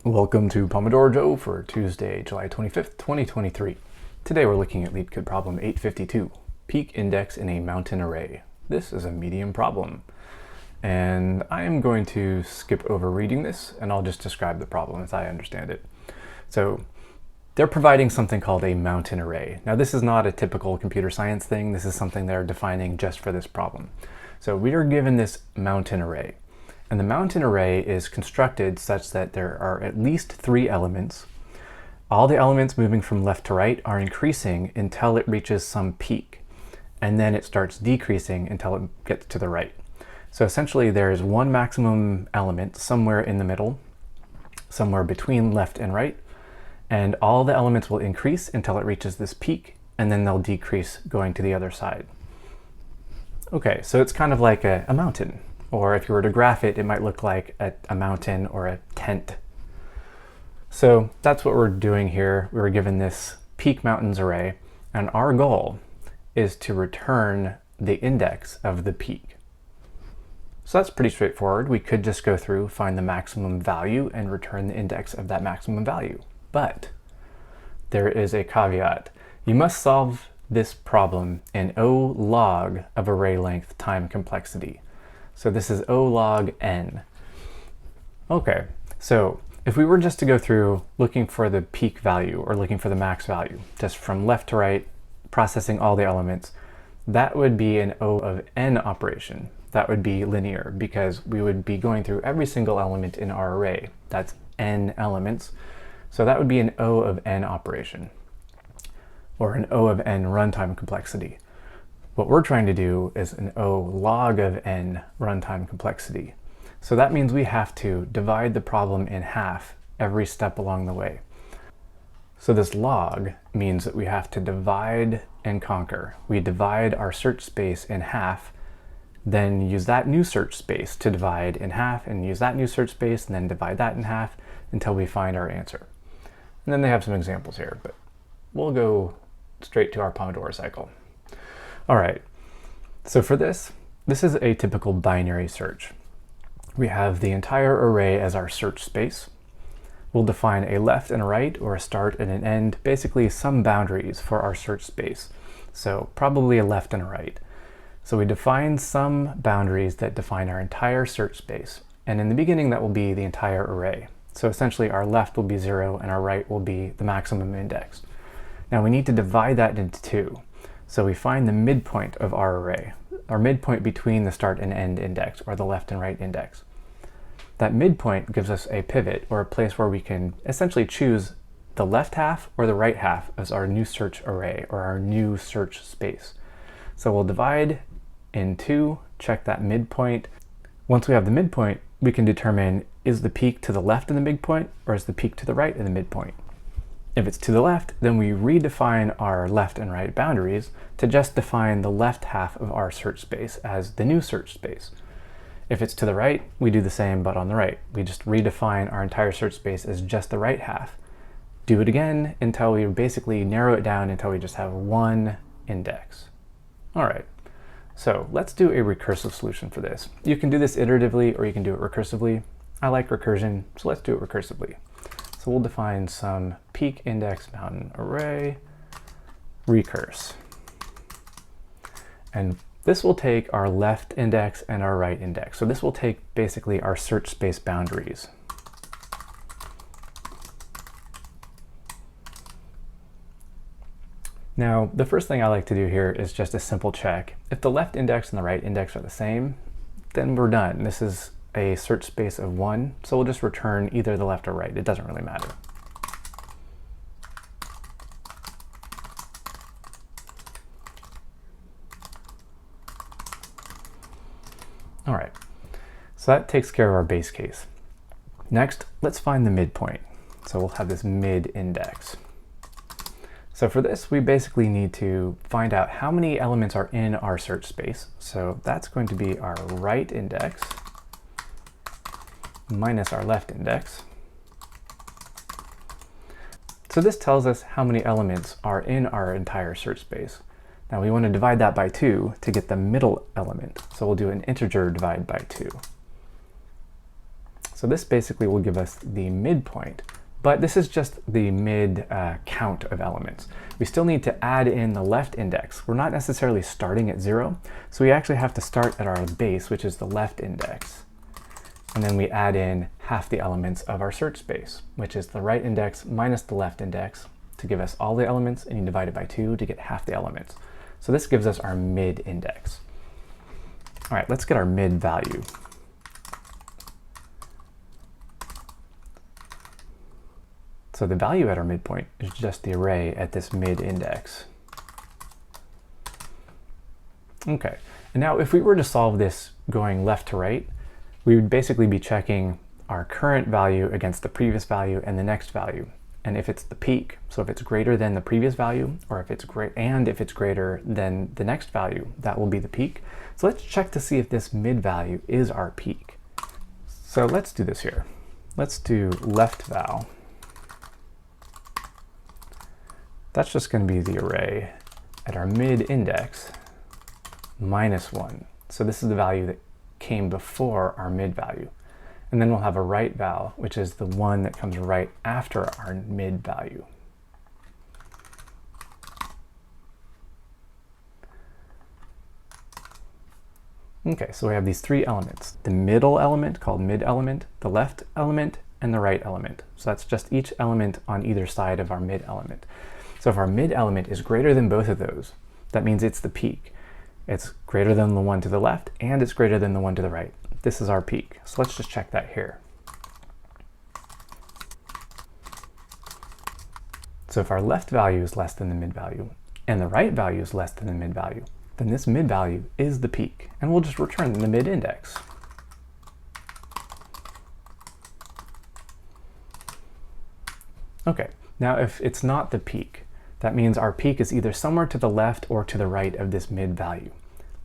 Welcome to Pomodoro Joe for Tuesday, July 25th, 2023. Today we're looking at LeetCode problem 852, peak index in a mountain array. This is a medium problem, and I am going to skip over reading this, and I'll just describe the problem as I understand it. So they're providing something called a mountain array. Now this is not a typical computer science thing. This is something they're defining just for this problem. So we are given this mountain array. And the mountain array is constructed such that there are at least 3 elements. All the elements moving from left to right are increasing until it reaches some peak. And then it starts decreasing until it gets to the right. So essentially there is one maximum element somewhere in the middle, somewhere between left and right. And all the elements will increase until it reaches this peak, and then they'll decrease going to the other side. Okay, so it's kind of like a mountain. Or if you were to graph it, it might look like a mountain or a tent. So that's what we're doing here. We were given this peak mountains array, and our goal is to return the index of the peak. So that's pretty straightforward. We could just go through, find the maximum value, and return the index of that maximum value. But there is a caveat. You must solve this problem in O log of array length time complexity. So this is O log n. Okay, so if we were just to go through looking for the peak value or looking for the max value, just from left to right, processing all the elements, that would be an O of n operation. That would be linear because we would be going through every single element in our array. That's n elements. So that would be an O of n operation, or an O of n runtime complexity. What we're trying to do is an O log of n runtime complexity. So that means we have to divide the problem in half every step along the way. So this log means that we have to divide and conquer. We divide our search space in half, then use that new search space to divide in half, and use that new search space, and then divide that in half until we find our answer. And then they have some examples here, but we'll go straight to our Pomodoro cycle. All right, so for this is a typical binary search. We have the entire array as our search space. We'll define a left and a right, or a start and an end, basically some boundaries for our search space. So probably a left and a right. So we define some boundaries that define our entire search space. And in the beginning, that will be the entire array. So essentially our left will be 0 and our right will be the maximum index. Now we need to divide that into 2. So we find the midpoint of our array, our midpoint between the start and end index, or the left and right index. That midpoint gives us a pivot, or a place where we can essentially choose the left half or the right half as our new search array, or our new search space. So we'll divide in 2, check that midpoint. Once we have the midpoint, we can determine, is the peak to the left in the midpoint, or is the peak to the right in the midpoint? If it's to the left, then we redefine our left and right boundaries to just define the left half of our search space as the new search space. If it's to the right, we do the same, but on the right. We just redefine our entire search space as just the right half. Do it again until we basically narrow it down until we just have one index. All right, so let's do a recursive solution for this. You can do this iteratively or you can do it recursively. I like recursion, so let's do it recursively. So we'll define some peak index mountain array recurse. And this will take our left index and our right index. So this will take basically our search space boundaries. Now, the first thing I like to do here is just a simple check. If the left index and the right index are the same, then we're done. This is a search space of 1, so we'll just return either the left or right. It doesn't really matter. All right, so that takes care of our base case. Next, let's find the midpoint. So we'll have this mid index. So for this, we basically need to find out how many elements are in our search space. So that's going to be our right index minus our left index. So this tells us how many elements are in our entire search space. Now we want to divide that by 2 to get the middle element. So we'll do an integer divide by 2. So this basically will give us the midpoint, but this is just the mid count of elements. We still need to add in the left index. We're not necessarily starting at 0, so we actually have to start at our base, which is the left index. And then we add in half the elements of our search space, which is the right index minus the left index to give us all the elements, and you divide it by 2 to get half the elements. So this gives us our mid index. All right, let's get our mid value. So the value at our midpoint is just the array at this mid index. Okay, and now if we were to solve this going left to right, we would basically be checking our current value against the previous value and the next value. And if it's the peak, so if it's greater than the previous value, or if it's greater than the next value, that will be the peak. So let's check to see if this mid value is our peak. So let's do this here. Let's do left val. That's just going to be the array at our mid index minus 1. So this is the value that came before our mid value. And then we'll have a right val, which is the one that comes right after our mid value. Okay, so we have these 3 elements. The middle element called mid element, the left element, and the right element. So that's just each element on either side of our mid element. So if our mid element is greater than both of those, that means it's the peak. It's greater than the one to the left, and it's greater than the one to the right. This is our peak. So let's just check that here. So if our left value is less than the mid value, and the right value is less than the mid value, then this mid value is the peak, and we'll just return the mid index. Okay, now if it's not the peak, that means our peak is either somewhere to the left or to the right of this mid value.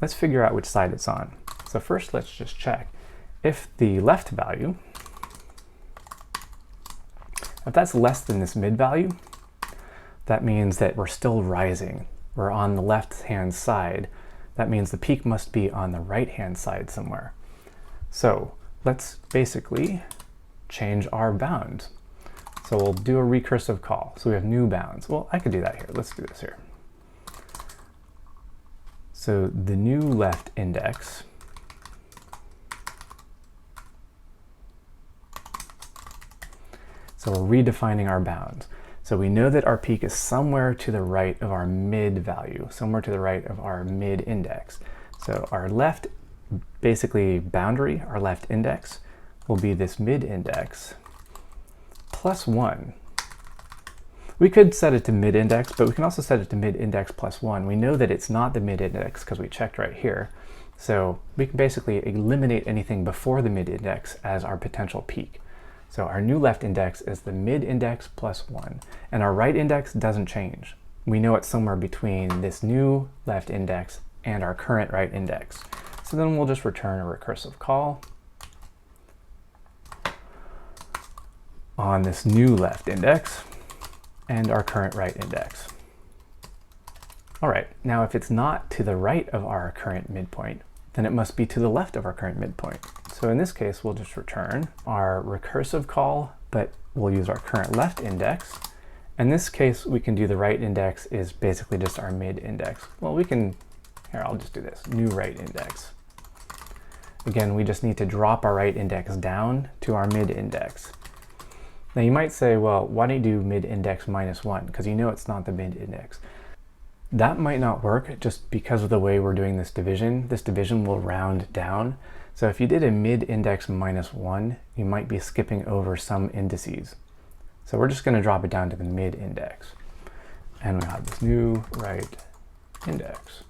Let's figure out which side it's on. So first, let's just check. If the left value, if that's less than this mid value, that means that we're still rising. We're on the left-hand side. That means the peak must be on the right-hand side somewhere. So let's basically change our bounds. So we'll do a recursive call. So we have new bounds. Well, I could do that here. Let's do this here. So the new left index so we're redefining our bounds. So we know that our peak is somewhere to the right of our mid value, somewhere to the right of our mid index. So our left, basically boundary, our left index, will be this mid index plus 1. We could set it to mid index, but we can also set it to mid index plus 1. We know that it's not the mid index because we checked right here. So we can basically eliminate anything before the mid index as our potential peak. So our new left index is the mid index plus 1, and our right index doesn't change. We know it's somewhere between this new left index and our current right index. So then we'll just return a recursive call on this new left index and our current right index. All right, now if it's not to the right of our current midpoint, then it must be to the left of our current midpoint. So in this case, we'll just return our recursive call, but we'll use our current left index. In this case, we can do the right index is basically just our mid index. Well, we can, here, I'll just do this, new right index. Again, we just need to drop our right index down to our mid index. Now you might say, well, why don't you do mid index minus 1? Because you know it's not the mid index. That might not work just because of the way we're doing this division. This division will round down. So if you did a mid index minus 1, you might be skipping over some indices. So we're just going to drop it down to the mid index. And we have this new right index.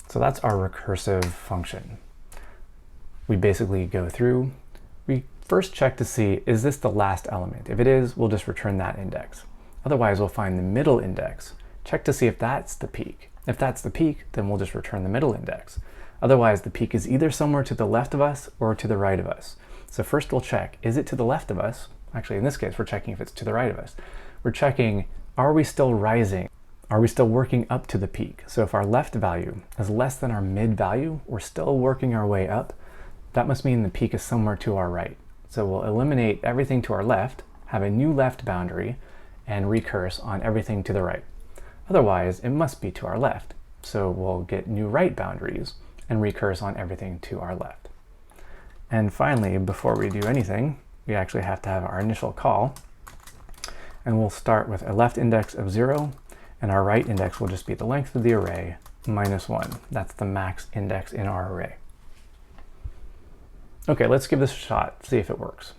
So that's our recursive function. We basically go through, we first check to see, is this the last element? If it is, we'll just return that index. Otherwise, we'll find the middle index, check to see if that's the peak. If that's the peak, then we'll just return the middle index. Otherwise, the peak is either somewhere to the left of us or to the right of us. So first we'll check, is it to the left of us? Actually, in this case, we're checking if it's to the right of us. We're checking, are we still rising? Are we still working up to the peak? So if our left value is less than our mid value, we're still working our way up. That must mean the peak is somewhere to our right. So we'll eliminate everything to our left, have a new left boundary, and recurse on everything to the right. Otherwise, it must be to our left. So we'll get new right boundaries and recurse on everything to our left. And finally, before we do anything, we actually have to have our initial call. And we'll start with a left index of 0, and our right index will just be the length of the array minus 1. That's the max index in our array. Okay, let's give this a shot, see if it works.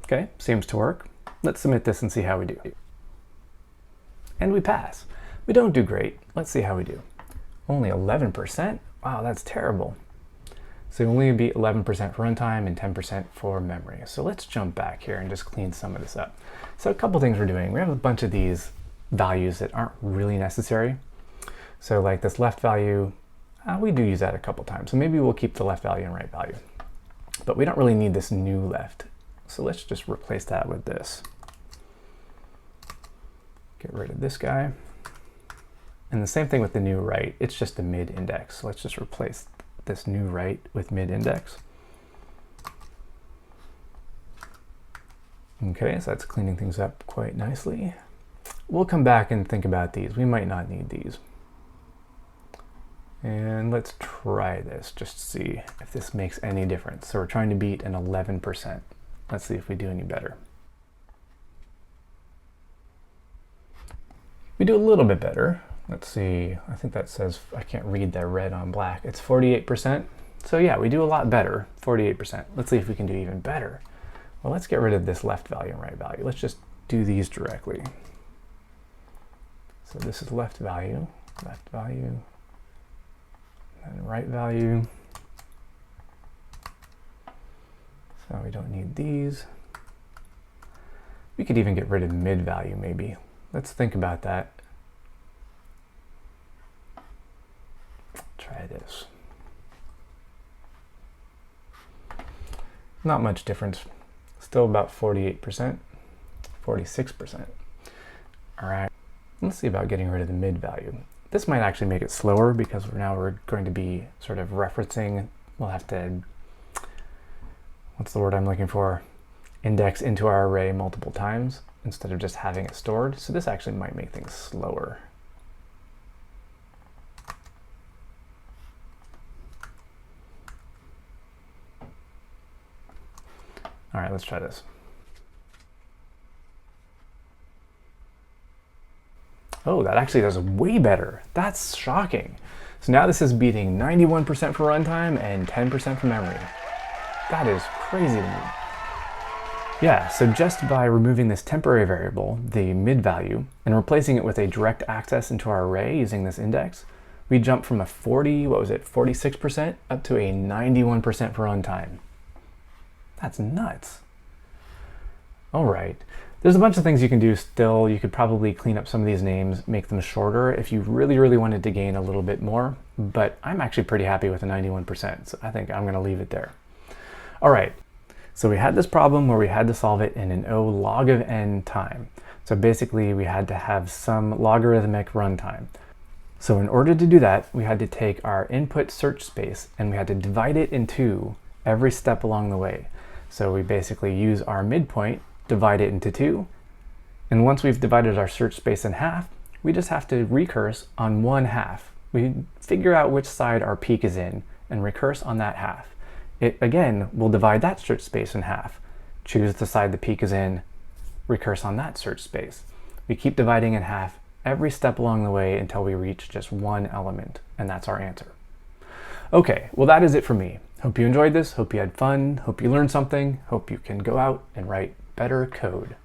Okay, seems to work. Let's submit this and see how we do. And we pass. We don't do great. Let's see how we do. Only 11%? Wow, that's terrible. So only be 11% for runtime and 10% for memory. So let's jump back here and just clean some of this up. So a couple things we're doing. We have a bunch of these values that aren't really necessary. So like this left value, we do use that a couple times. So maybe we'll keep the left value and right value. But we don't really need this new left. So let's just replace that with this. Get rid of this guy. And the same thing with the new right. It's just a mid index. So let's just replace this new right with mid index. Okay, so that's cleaning things up quite nicely. We'll come back and think about these. We might not need these. And let's try this just to see if this makes any difference. So we're trying to beat an 11%. Let's see if we do any better. We do a little bit better. Let's see, I think that says, I can't read that red on black. It's 48%. So yeah, we do a lot better, 48%. Let's see if we can do even better. Well, let's get rid of this left value and right value. Let's just do these directly. So this is left value, and right value. So we don't need these. We could even get rid of mid value maybe. Let's think about that. Try this. Not much difference. Still about 48%, 46%. All right, let's see about getting rid of the mid value. This might actually make it slower because now we're going to be sort of referencing, we'll have to, what's the word I'm looking for? Index into our array multiple times instead of just having it stored. So this actually might make things slower. All right, let's try this. Oh, that actually does way better. That's shocking. So now this is beating 91% for runtime and 10% for memory. That is crazy to me. Yeah, so just by removing this temporary variable, the mid value, and replacing it with a direct access into our array using this index, we jump from a 46% up to a 91% for runtime. That's nuts. All right. There's a bunch of things you can do still. You could probably clean up some of these names, make them shorter if you really, really wanted to gain a little bit more, but I'm actually pretty happy with the 91%, so I think I'm gonna leave it there. All right, so we had this problem where we had to solve it in an O log of n time. So basically we had to have some logarithmic runtime. So in order to do that, we had to take our input search space and we had to divide it in two every step along the way. So we basically use our midpoint, divide it into 2, and once we've divided our search space in half, we just have to recurse on one half. We figure out which side our peak is in and recurse on that half. It again will divide that search space in half, choose the side the peak is in, recurse on that search space. We keep dividing in half every step along the way until we reach just one element, and that's our answer. Okay, well that is it for me. Hope you enjoyed this, hope you had fun, hope you learned something, hope you can go out and write better code.